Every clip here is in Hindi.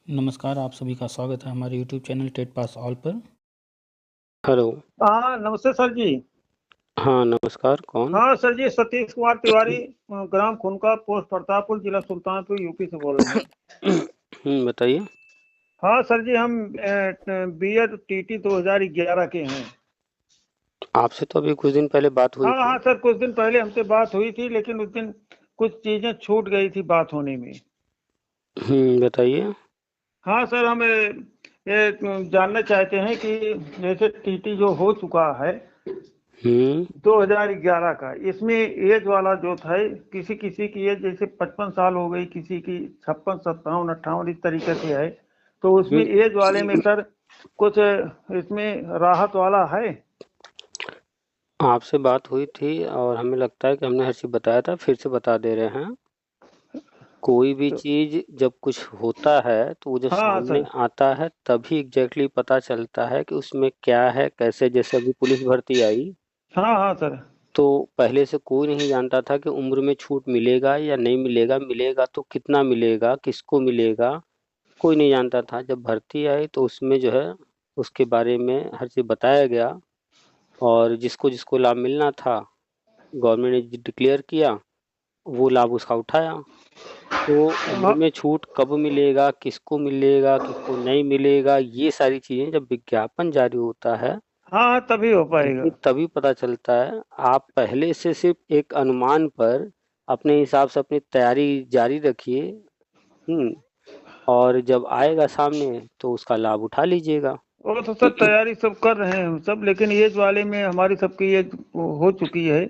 नमस्कार, आप सभी का स्वागत है हमारे YouTube channel TET pass all पर। हेलो। हाँ, नमस्ते सर जी। हाँ, नमस्कार। कौन? हाँ सर जी, सतीश कुमार तिवारी, ग्राम खुनका, पोस्ट प्रतापपुर, जिला सुल्तानपुर, यूपी से बोल रहे हैं। बताइए। हाँ सर जी, हम बीएड टीटी 2011 के हैं। आपसे तो अभी कुछ दिन पहले बात हुई हाँ थी। हाँ सर, कुछ दिन पहले हमसे बात हुई थी, लेकिन उस दिन कुछ चीजें छूट गई थी बात होने में। बताइए। हाँ सर, हम ये जानना चाहते हैं कि जैसे टीटी जो हो चुका है हम्म 2011 का, इसमें एज वाला जो था, किसी किसी की एज जैसे 55 साल हो गई, किसी की 56, 57, 58, इस तरीके से है। तो उसमें एज वाले में सर कुछ इसमें राहत वाला है? आपसे बात हुई थी और हमें लगता है कि हमने हर चीज बताया था, फिर से बता दे रहे हैं। कोई भी तो चीज जब कुछ होता है तो वो जब हाँ सामने सर। आता है तभी एग्जैक्टली पता चलता है कि उसमें क्या है, कैसे। जैसे अभी पुलिस भर्ती आई हाँ हाँ सर। तो पहले से कोई नहीं जानता था कि उम्र में छूट मिलेगा या नहीं मिलेगा, मिलेगा तो कितना मिलेगा, किसको मिलेगा, कोई नहीं जानता था। जब भर्ती आई तो उसमें जो है उसके बारे में हर चीज बताया गया और जिसको जिसको लाभ मिलना था गवर्नमेंट ने डिक्लेयर किया, वो लाभ उसका उठाया। तो उम्र हाँ में छूट कब मिलेगा, किसको नहीं मिलेगा, ये सारी चीजें जब विज्ञापन जारी होता है हाँ, तभी हो पाएगा। तभी पता चलता है। आप पहले से सिर्फ एक अनुमान पर अपने हिसाब से अपनी तैयारी जारी रखिए। हम्म और जब आएगा सामने तो उसका लाभ उठा लीजिएगा। वो तो सर तैयारी सब कर रहे हैं हम सब, लेकिन एज वाले में हमारी सबकी एज हो चुकी है।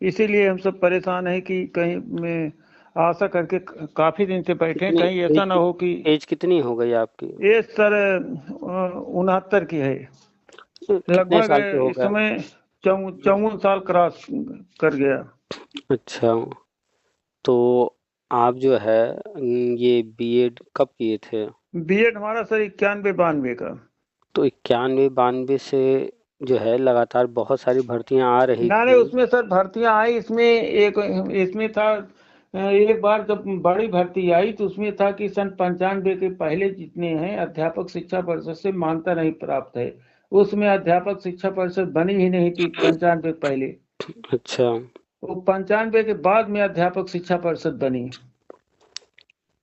इसीलिए हम सब परेशान हैं कि कहीं में आशा करके काफी दिन से बैठे हैं, कितनी कहीं ऐसा ना हो कि एज कितनी हो गई आपकी? एज सर 69 की है। कितने लगभग साल पे हो इस गया? समय 54 साल क्रॉस कर गया। अच्छा, तो आप जो है ये बीएड कब किए थे? बीएड हमारा सर 91-92 का। तो 91-92 से जो है लगातार बहुत सारी भर्तियां आ रही ना नहीं, थी। उसमें सर भर्तियां आई, इसमें एक इसमें था, एक बार जब बड़ी भर्ती आई तो उसमें था कि सन 95 के पहले जितने हैं अध्यापक शिक्षा परिषद से मान्यता नहीं प्राप्त है। उसमें अध्यापक शिक्षा परिषद बनी ही नहीं थी 95 पहले। अच्छा, वो 95 के बाद में अध्यापक शिक्षा परिषद बनी।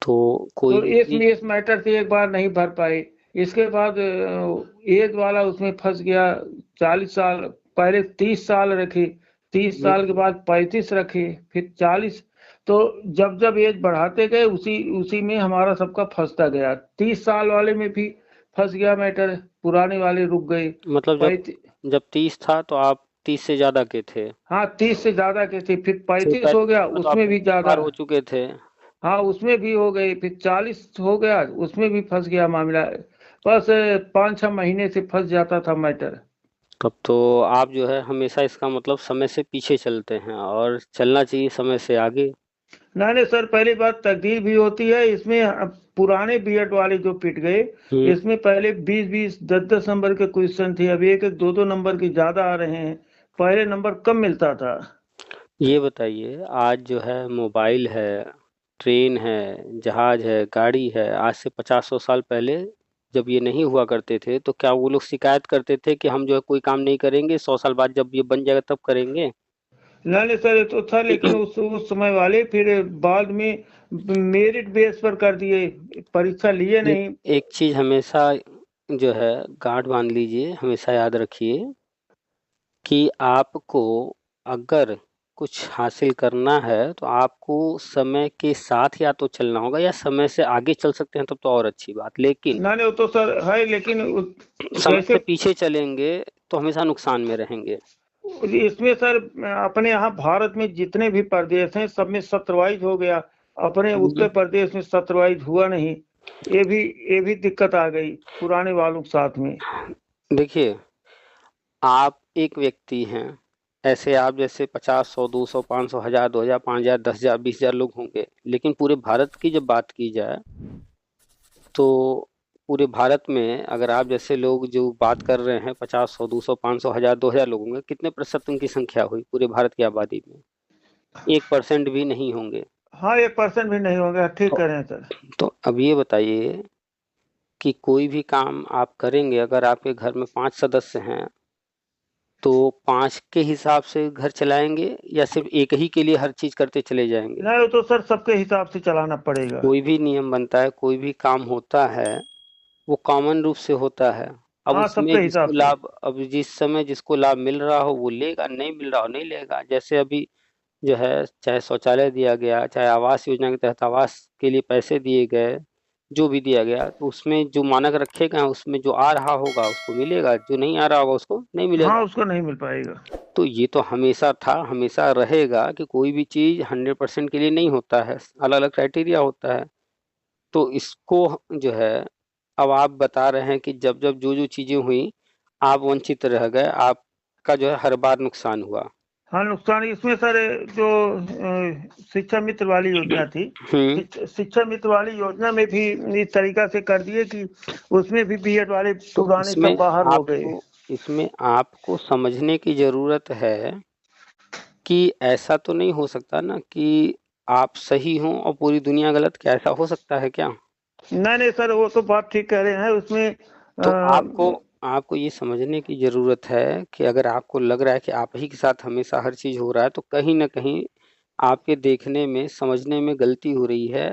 तो कोई तो भी इसमें चीज। इस मैटर से एक बार नहीं भर पाए। इसके बाद एज वाला उसमें फंस गया। 40 साल, पहले 30 साल रखे, 30 साल के बाद 35 रखे, फिर 40। तो जब जब एज बढ़ाते गए उसी उसी में हमारा सबका फंसता गया। 30 साल वाले में भी फंस गया मैटर, पुराने वाले रुक गए। मतलब जब 35। जब 30 था तो आप 30 से ज्यादा के थे? हाँ, 30 से ज्यादा के थे, फिर फिर 35 हो 35 गया, में तो आप उसमें भी ऊपर ज्यादा। पार हो चुके थे। हाँ, उसमें भी हो गई, फिर 40 हो गया, उसमें भी फंस गया मामला। बस 5-6 महीने से फंस जाता था मैटर। तब तो आप जो है हमेशा इसका मतलब समय से पीछे चलते हैं और चलना चाहिए समय से आगे। नहीं नहीं सर, पहली बात तकदीर भी होती है इसमें। पुराने बीएड वाले जो पिट गए, हम्म इसमें पहले 20-20, 10-10 नंबर के क्वेश्चन थे, अब एक एक 2-2 नंबर की ज्यादा आ रहे हैं। पहले नंबर कम मिलता था। ये बताइए, आज जो है मोबाइल है, ट्रेन है, जहाज है, गाड़ी है। आज से 50-100 साल पहले जब ये नहीं हुआ करते थे तो क्या वो लोग शिकायत करते थे कि हम जो है कोई काम नहीं करेंगे, 100 साल बाद जब ये बन जाएगा तब करेंगे? नहीं नहीं सर, ये तो था, लेकिन उस समय वाले फिर बाद में मेरिट बेस पर कर दिए, परीक्षा लिए नहीं। एक चीज हमेशा जो है गांठ बांध लीजिए, हमेशा याद रखिए कि आपको अगर कुछ हासिल करना है तो आपको समय के साथ या तो चलना होगा या समय से आगे चल सकते हैं तब तो और अच्छी बात। लेकिन ना नहीं, वो तो सर है, लेकिन समय से कैसे? पीछे चलेंगे तो हमेशा नुकसान में रहेंगे। इसमें सर अपने यहाँ भारत में जितने भी प्रदेश हैं सब में सत्रवाइज हो गया। अपने उत्तर हम्म, प्रदेश में सत्रवाइज हुआ नहीं। ये भी ये भी दिक्कत आ गई पुराने वालों के साथ में। देखिए, आप एक व्यक्ति हैं, ऐसे आप जैसे 50, 100, 200, 500, 1000, 2000, 5000, 10,000, 20,000 लोग होंगे। लेकिन पूरे भारत की जब बात की जाए तो पूरे भारत में अगर आप जैसे लोग जो बात कर रहे हैं 50, 100, 200, 500, 1000, 2000 लोग होंगे, कितने प्रतिशत उनकी संख्या हुई पूरे भारत की आबादी में? 1% भी नहीं होंगे। हाँ, 1% भी नहीं होगा, ठीक तो, कह रहे हैं सर। तो अब ये बताइए कि कोई भी काम आप करेंगे, अगर आपके घर में 5 सदस्य हैं तो 5 के हिसाब से घर चलाएंगे या सिर्फ एक ही के लिए हर चीज करते चले जाएंगे? नहीं, वो तो सर सबके हिसाब से चलाना पड़ेगा। कोई भी नियम बनता है, कोई भी काम होता है, वो कॉमन रूप से होता है। अब हाँ, उसमें सबके हिसाब जिसको से। लाभ, अब जिस समय जिसको लाभ मिल रहा हो वो लेगा, नहीं मिल रहा हो नहीं लेगा। जैसे अभी जो है, चाहे शौचालय दिया गया, चाहे आवास योजना के तहत आवास के लिए पैसे दिए गए, जो भी दिया गया, तो उसमें जो मानक रखे गए हैं उसमें जो आ रहा होगा उसको मिलेगा, जो नहीं आ रहा होगा उसको नहीं मिलेगा। हाँ, उसको नहीं मिल पाएगा। तो ये तो हमेशा था, हमेशा रहेगा कि कोई भी चीज 100% के लिए नहीं होता है, अलग अलग क्राइटेरिया होता है। तो इसको जो है, अब आप बता रहे हैं कि जब जब जो जो चीजें हुई आप वंचित रह गए, आपका जो है हर बार नुकसान हुआ। हाँ, नुकसान इसमें सर जो शिक्षा मित्र वाली योजना थी, शिक्षा मित्र वाली योजना में भी इस तरीका से कर दिए कि उसमें भी बीएड वाले तो पुराने सब बाहर हो गए। इसमें आपको समझने की जरूरत है कि ऐसा तो नहीं हो सकता ना कि आप सही हो और पूरी दुनिया गलत। क्या ऐसा हो सकता है क्या? नहीं नहीं सर, वो तो बात ठीक कह रहे हैं उसमें। तो आपको ये समझने की जरूरत है कि अगर आपको लग रहा है कि आप ही के साथ हमेशा हर चीज हो रहा है, तो कहीं ना कहीं आपके देखने में, समझने में गलती हो रही है।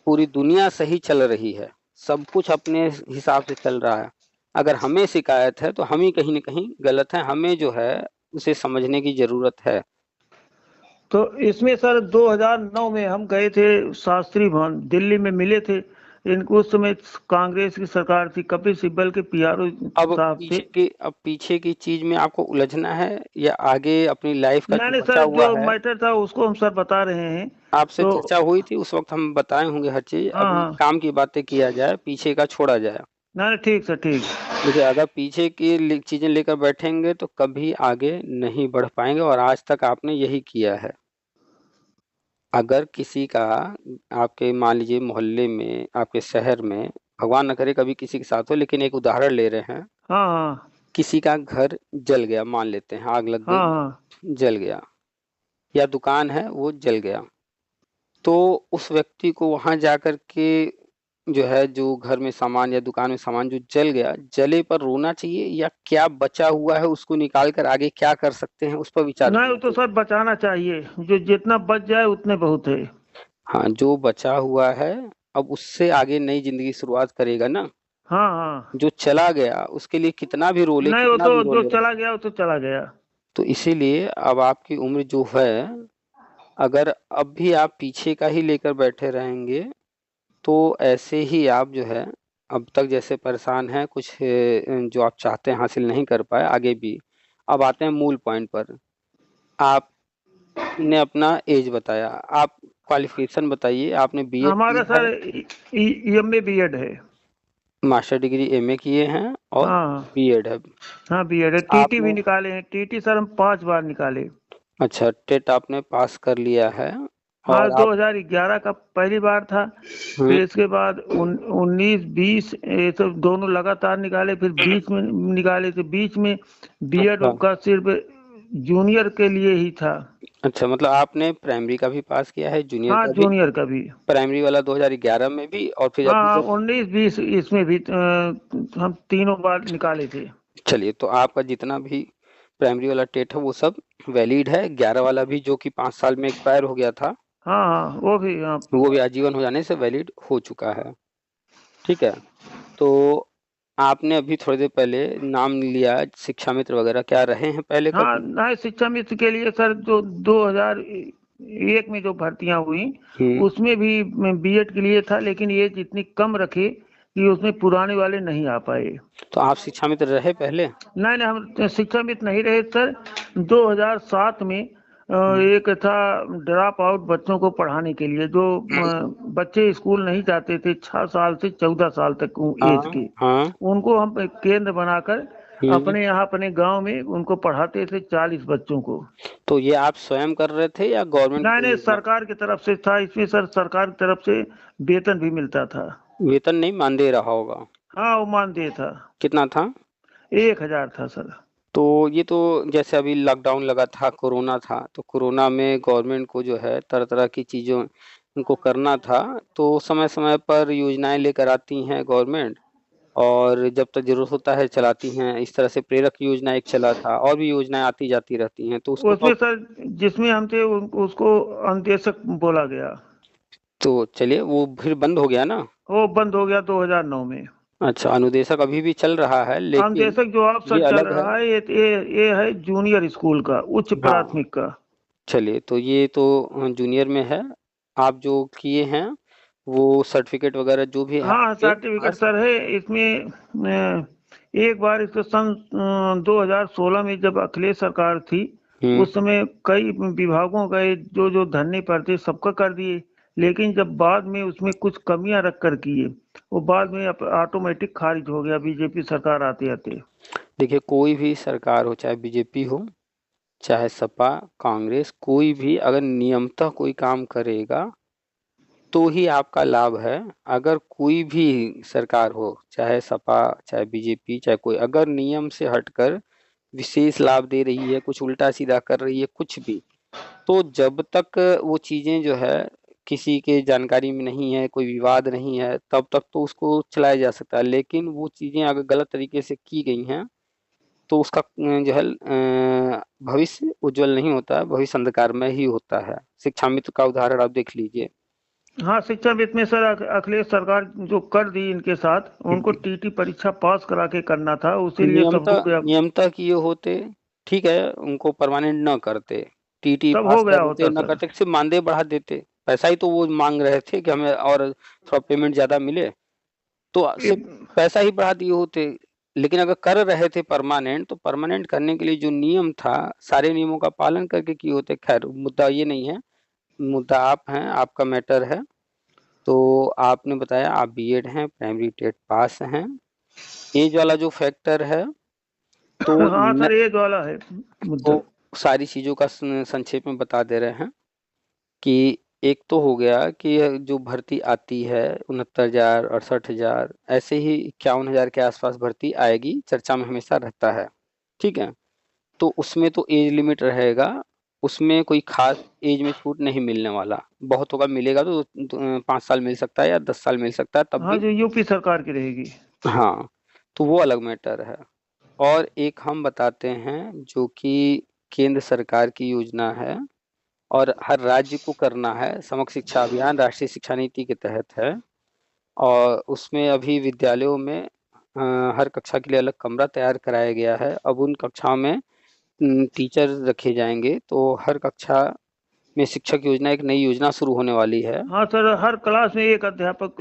पूरी दुनिया सही चल रही है, सब कुछ अपने हिसाब से चल रहा है। अगर हमें शिकायत है तो हम ही कहीं ना कहीं गलत है, हमें जो है उसे समझने की जरूरत है। तो इसमें सर 2009 में हम गए थे शास्त्री भवन, दिल्ली में मिले थे इनको। उस समय कांग्रेस की सरकार थी, कपिल सिब्बल के पीआरओ साहब थे। अब पीछे की चीज में आपको उलझना है या आगे अपनी लाइफ का नहीं जो नहीं बचा सर, हुआ जो है? मैटर था उसको हम सर बता रहे हैं। आपसे तो चर्चा हुई थी उस वक्त, हम बताए होंगे हर चीज। हाँ अभी हाँ, काम की बातें किया जाए, पीछे का छोड़ा जाए। नहीं नहीं, ठीक सर, ठीक। देखिए, अगर पीछे की चीजें लेकर बैठेंगे तो कभी आगे नहीं बढ़ पाएंगे, और आज तक आपने यही किया है। अगर किसी का, आपके मान लीजिए मोहल्ले में, आपके शहर में, भगवान न करे कभी किसी के साथ हो, लेकिन एक उदाहरण ले रहे हैं, हाँ हाँ किसी का घर जल गया, मान लेते हैं आग लग हाँ गई, हाँ। जल गया, या दुकान है वो जल गया, तो उस व्यक्ति को वहां जाकर के जो है, जो घर में सामान या दुकान में सामान जो जल गया, जले पर रोना चाहिए, या क्या बचा हुआ है उसको निकाल कर आगे क्या कर सकते हैं उस पर विचार नहीं, वो करना तो चाहिए? सर बचाना चाहिए, जो जितना बच जाए उतने बहुत है। हाँ, जो बचा हुआ है अब उससे आगे नई जिंदगी शुरुआत करेगा ना। हाँ हाँ। जो चला गया उसके लिए कितना भी रो ले, नहीं, वो कितना तो भी रो जो ले। चला गया वो तो चला गया। तो इसीलिए अब आपकी उम्र जो है, अगर अब भी आप पीछे का ही लेकर बैठे रहेंगे तो ऐसे ही आप जो है, अब तक जैसे परेशान हैं, कुछ जो आप चाहते हैं हासिल नहीं कर पाए आगे भी। अब आते हैं मूल पॉइंट पर। आपने अपना एज बताया, आप क्वालिफिकेशन बताइए। आपने बीएड हमारा किया सर है, एमए बीएड है। मास्टर डिग्री एमए किए हैं, और हाँ बीएड है। हाँ, बीएड है। टीटी भी आपने, निकाले हैं, टीटी सर हम 5 बार निकाले। अच्छा, टेट आपने पास कर लिया है। हाँ, और आप 2011 का पहली बार था। हम्म, फिर इसके बाद 19 20 ये सब दोनों लगातार निकाले, फिर बीच में निकाले थे। बीच में बीएड अच्छा का सिर्फ जूनियर के लिए ही था। अच्छा, मतलब आपने प्राइमरी का भी पास किया है, जूनियर हाँ, का भी। जूनियर का भी। प्राइमरी वाला 2011 में भी, और फिर अभी हाँ, जो, 19 20 इसमें भी हम तीनों बार निकाले थे। चलिए, तो आपका जितना भी प्राइमरी वाला टेट है वो सब वैलिड है। 11 वाला भी जो कि 5 साल में एक्सपायर हो गया था, हाँ हाँ, वो भी हाँ। वो भी आजीवन हो जाने से वैलिड हो चुका है। ठीक है। तो आपने अभी थोड़ी देर पहले नाम लिया शिक्षा मित्र वगैरह, क्या रहे हैं पहले हाँ, कभी? नहीं, शिक्षा मित्र के लिए सर जो 2001 में जो भर्तियां हुई हम्म। उसमें भी बीएड के लिए था, लेकिन एज इतनी कम रखे कि उसमें पुराने वाले नहीं आ पाए। तो आप शिक्षा मित्र रहे पहले? नहीं नहीं, हम शिक्षा मित्र नहीं रहे सर। 2007 में एक था ड्रॉप आउट बच्चों को पढ़ाने के लिए, जो बच्चे स्कूल नहीं जाते थे 6 साल से 14 साल तक एज हाँ के, हाँ। उनको हम एक केंद्र बनाकर हम्म। अपने यहाँ अपने गांव में उनको पढ़ाते थे, 40 बच्चों को। तो ये आप स्वयं कर रहे थे या गवर्नमेंट नहीं की नहीं, योजना? सरकार की तरफ से था। इसमें सर सरकार की तरफ से वेतन भी मिलता था। वेतन नहीं, मानदेय रहा होगा। हाँ, वो मानदेय था। कितना था? 1000 था सर। तो ये तो, जैसे अभी लॉकडाउन लगा था, कोरोना था, तो कोरोना में गवर्नमेंट को जो है तरह तरह की चीज़ों उनको करना था, तो समय समय पर योजनाएं लेकर आती हैं गवर्नमेंट। और जब तक जरूरत होता है चलाती हैं। इस तरह से प्रेरक योजना एक चला था, और भी योजनाएं आती जाती रहती हैं, तो उसको उसमें तो सर जिसमें हम थे उसको अंत्येशक बोला गया। चलिए वो फिर बंद हो गया ना। वो बंद हो गया 2009 में। अच्छा, अनुदेशक अभी भी चल रहा है, लेकिन अंत्येशक जो आप ये सर चल अलग है। रहा है ये है जूनियर स्कूल का, उच्च हाँ, प्राथमिक का। चलिए, तो ये तो जूनियर में है। आप जो किए हैं वो सर्टिफिकेट वगैरह जो भी है हाँ आपके सर्टिफिकेट पास। सर है इसमें। एक बार इसको सन 2016 में जब अखिलेश सरकार थी, हम्म। उस समय कई विभागों का जो जो धरने पड़ते सबका कर दिए, लेकिन जब बाद में उसमें कुछ कमियां रख कर किए, वो बाद में ऑटोमेटिक खारिज हो गया बीजेपी सरकार आते आते। देखिए, कोई भी सरकार हो, चाहे बीजेपी हो, चाहे सपा, कांग्रेस, कोई भी अगर नियमतः कोई काम करेगा तो ही आपका लाभ है। अगर कोई भी सरकार हो, चाहे सपा, चाहे बीजेपी, चाहे कोई, अगर नियम से हटकर विशेष लाभ दे रही है, कुछ उल्टा सीधा कर रही है, कुछ भी, तो जब तक वो चीजें जो है किसी के जानकारी में नहीं है, कोई विवाद नहीं है, तब तक तो उसको चलाया जा सकता है। लेकिन वो चीजें अगर गलत तरीके से की गई हैं तो उसका जो है भविष्य उज्जवल नहीं होता है, भविष्य अंधकारमय ही होता है। शिक्षा मित्र का उदाहरण आप देख लीजिए। हाँ शिक्षा वित्त में सर अखिलेश सरकार जो कर दी इनके साथ, उनको टीटी परीक्षा पास करा के करना था, उसी लिए सब हो नियमतः गया। नियमतः किए होते, ठीक है, उनको परमानेंट न करते, टीटी तब पास हो कर गया देते, होता न सर। करते, सिर्फ मानदेय बढ़ा देते। पैसा ही तो वो मांग रहे थे कि हमें और थोड़ा पेमेंट ज्यादा मिले, तो ये सिर्फ पैसा ही बढ़ा दिए होते। लेकिन अगर कर रहे थे परमानेंट, तो परमानेंट करने के लिए जो नियम था, सारे नियमों का पालन करके किए होते। खैर, मुद्दा ये नहीं है, मुद्दा आप हैं, आपका मैटर है। तो आपने बताया आप बीएड हैं, प्राइमरी टेट पास हैं। एज वाला जो फैक्टर है, तो हाँ सर एज वाला है तो मुद्दा। सारी चीजों का संक्षेप में बता दे रहे हैं कि एक तो हो गया कि जो भर्ती आती है 69,000, 68,000, ऐसे ही 51,000 के आसपास भर्ती आएगी, चर्चा में हमेशा रहता है। ठीक है, तो उसमें तो एज लिमिट रहेगा, उसमें कोई खास एज में छूट नहीं मिलने वाला। बहुत होगा मिलेगा तो 5 साल मिल सकता है या 10 साल मिल सकता है, तब हाँ भी। जो यूपी सरकार की रहेगी। हाँ, तो वो अलग मैटर है। और एक हम बताते हैं जो कि केंद्र सरकार की योजना है और हर राज्य को करना है, समग्र शिक्षा अभियान राष्ट्रीय शिक्षा नीति के तहत है। और उसमें अभी विद्यालयों में हर कक्षा के लिए अलग कमरा तैयार कराया गया है। अब उन कक्षाओं में टीचर रखे जाएंगे, तो हर कक्षा में शिक्षक योजना, एक नई योजना शुरू होने वाली है। हाँ सर हर क्लास में एक अध्यापक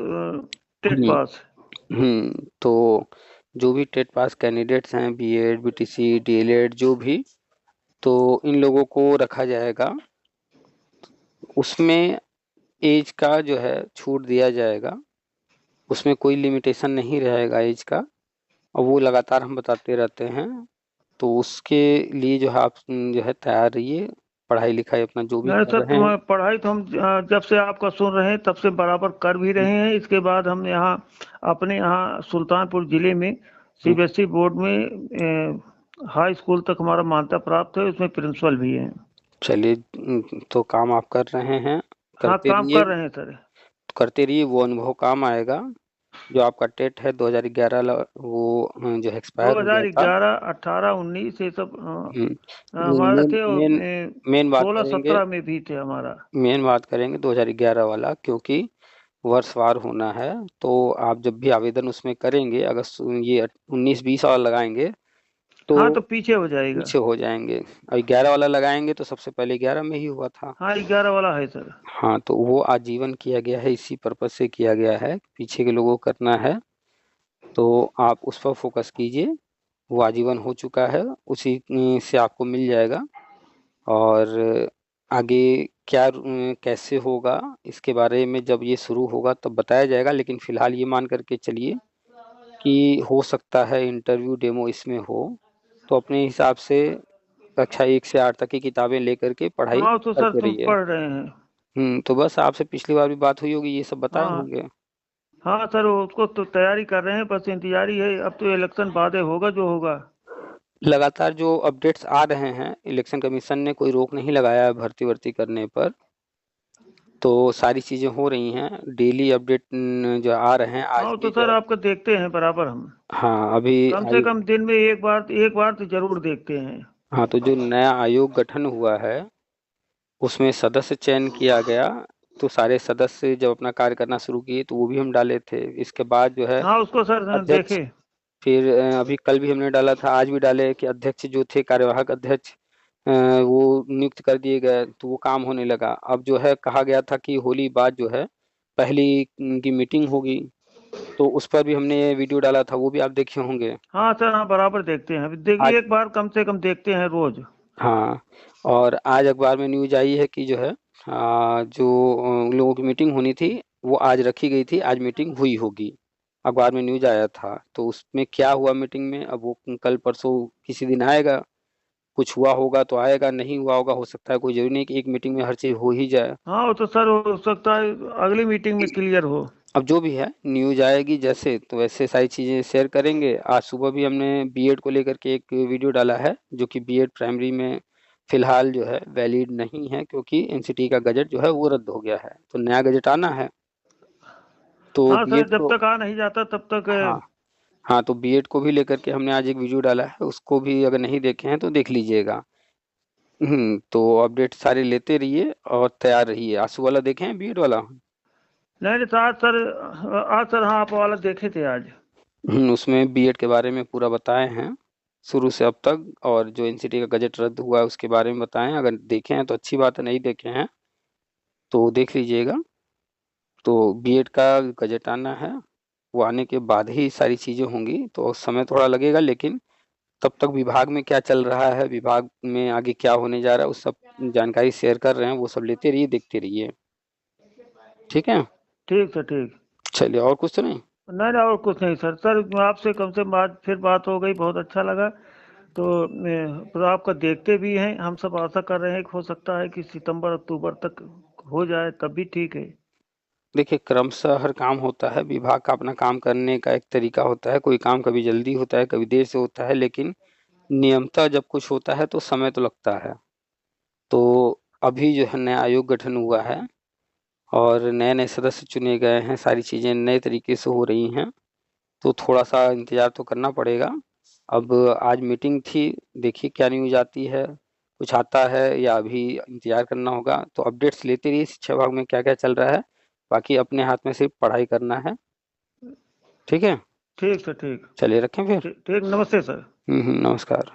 टेट हम्म। पास। तो जो भी टेट पास कैंडिडेट्स हैं, बीएड, बीटीसी, डीएलएड, जो भी, तो इन लोगों को रखा जाएगा। उसमें एज का जो है छूट दिया जाएगा, उसमें कोई लिमिटेशन नहीं रहेगा एज का, और वो लगातार हम बताते रहते हैं। तो उसके लिए जो है आप जो है तैयार रहिए, पढ़ाई लिखाई अपना जो भी नहीं कर सर रहे हैं। पढ़ाई तो हम जब से आपका सुन रहे हैं तब से बराबर कर भी रहे हैं। इसके बाद हम यहाँ अपने यहाँ सुल्तानपुर जिले में हम्म, सीबीएसई बोर्ड में हाई स्कूल तक हमारा मान्यता प्राप्त है, उसमें प्रिंसिपल भी हैं। चलिए, तो काम आप कर रहे हैं, हाँ करते काम रहिए, कर रहे हैं सर। करते रहिए, वो अनुभव काम आएगा। जो आपका टेट है 2011 वो जो एक्सपायर हो गया था। 2011, 18, 19 ये सब हम्म, हमारा मेन थे, और मेन मेन बात 16, करेंगे, 17 में भी थे हमारा। 2011 वाला, क्योंकि वर्षवार होना है। तो आप जब भी आवेदन उसमें करेंगे, अगर ये 19-20 वाला लगाएंगे तो हाँ तो पीछे हो जाएगा। पीछे हो जाएंगे। और 11 वाला लगाएंगे तो सबसे पहले 11 में ही हुआ था। हाँ 11 वाला है सर। हाँ, तो वो आजीवन किया गया है, इसी पर्पज से किया गया है, पीछे के लोगों को करना है। तो आप उस पर फोकस कीजिए, वो आजीवन हो चुका है, उसी से आपको मिल जाएगा। और आगे क्या कैसे होगा, इसके बारे में जब ये शुरू होगा तब बताया जाएगा। लेकिन फिलहाल ये मान करके चलिए कि हो सकता है इंटरव्यू डेमो इसमें हो, तो अपने हिसाब से कक्षा 1 से 8 तक की किताबें लेकर के पढ़ाई हाँ तो सर करते तुम रहिए। पढ़ रहे हैं। तो बस आपसे पिछली बार भी बात हुई होगी, ये सब बताए हाँ होंगे। हाँ सर उसको तो तैयारी कर रहे हैं, बस इंतजारी है। अब तो इलेक्शन बाद होगा जो होगा। लगातार जो अपडेट्स आ रहे हैं, इलेक्शन कमीशन ने कोई रोक नहीं लगाया है भर्ती वर्ती करने पर। तो सारी चीजें हो रही हैं, डेली अपडेट जो आ रहे हैं। आज हाँ भी तो जो सर है, आपका देखते हैं बराबर हम, हाँ अभी कम से कम दिन में एक बार तो जरूर देखते हैं। हाँ तो जो नया आयोग गठन हुआ है उसमें सदस्य चयन किया गया, तो सारे सदस्य जब अपना कार्य करना शुरू किए तो वो भी हम डाले थे। इसके बाद जो है हाँ उसको सर अध्यक्ष, देखे। फिर अभी कल भी हमने डाला था, आज भी डाले कि अध्यक्ष जो थे, कार्यवाहक अध्यक्ष वो नियुक्त कर दिए गए, तो वो काम होने लगा। अब जो है कहा गया था कि होली बाद जो है पहली की मीटिंग होगी, तो उस पर भी हमने ये वीडियो डाला था, वो भी आप देखे होंगे। हाँ सर, हाँ बराबर देखते हैं, अभी आज देखिए एक बार कम से कम देखते हैं रोज। हाँ, और आज अखबार में न्यूज आई है कि जो है जो उन लोगों की मीटिंग होनी थी वो आज रखी गई थी, आज मीटिंग हुई होगी। अखबार में न्यूज आया था, तो उसमें क्या हुआ मीटिंग में अब वो कल परसों किसी दिन आएगा। कुछ हुआ होगा तो आएगा, नहीं हुआ होगा हो सकता है, कोई जरूरी नहीं कि एक मीटिंग में हर चीज हो ही जाए। हाँ वो तो सर हो सकता है अगली मीटिंग में क्लियर हो। अब जो भी है न्यूज आएगी जैसे, तो वैसे सारी चीजें शेयर करेंगे। आज सुबह भी हमने बीएड को लेकर के एक वीडियो डाला है, जो कि बीएड प्राइमरी में फिलहाल जो है वैलिड नहीं है, क्योंकि एनसीटी का गजट जो है वो रद्द हो गया है, तो नया गजट आना है। तो हाँ सर, बीएड जब को, तक आ नहीं जाता तब तक हाँ हाँ, तो बीएड को भी लेकर के हमने आज एक वीडियो डाला है, उसको भी अगर नहीं देखे हैं तो देख लीजिएगा। तो अपडेट सारे लेते रहिए और तैयार रहिए। आंसू वाला देखे हैं बीएड वाला? नहीं नहीं, तो आज सर हाँ आप वाला देखे थे आज। उसमें बीएड के बारे में पूरा बताए हैं शुरू से अब तक, और जो एनसीटी का गजट रद्द हुआ है उसके बारे में बताएं। अगर देखे हैं तो अच्छी बात है, नहीं देखे हैं तो देख लीजिएगा। तो बीएड का गजट आना है, वो आने के बाद ही सारी चीज़ें होंगी, तो समय थोड़ा लगेगा, लेकिन तब तक विभाग में क्या चल रहा है, विभाग में आगे क्या होने जा रहा है, उस सब जानकारी शेयर कर रहे हैं, वो सब लेते रहिए, देखते रहिए। ठीक है, ठीक सर ठीक। चलिए, और कुछ तो नहीं? नहीं नहीं और कुछ नहीं सर। सर आपसे कम से बात फिर बात हो गई, बहुत अच्छा लगा। तो आपका देखते भी हैं, हम सब आशा कर रहे हैं कि हो सकता है कि सितंबर अक्टूबर तक हो जाए, तब भी ठीक है। देखिए, क्रमशः हर काम होता है, विभाग का अपना काम करने का एक तरीका होता है, कोई काम कभी जल्दी होता है कभी देर से होता है, लेकिन नियमतः जब कुछ होता है तो समय तो लगता है। तो अभी जो है नया आयोग गठन हुआ है और नए नए सदस्य चुने गए हैं, सारी चीज़ें नए तरीके से हो रही हैं, तो थोड़ा सा इंतज़ार तो करना पड़ेगा। अब आज मीटिंग थी, देखिए क्या न्यूज़ आती है, कुछ आता है या अभी इंतज़ार करना होगा। तो अपडेट्स लेते रहिए शिक्षा विभाग में क्या क्या चल रहा है, बाकी अपने हाथ में सिर्फ पढ़ाई करना है। ठीक है, ठीक सर ठीक। चलिए रखें फिर। ठीक ठीक, नमस्ते सर। नमस्कार।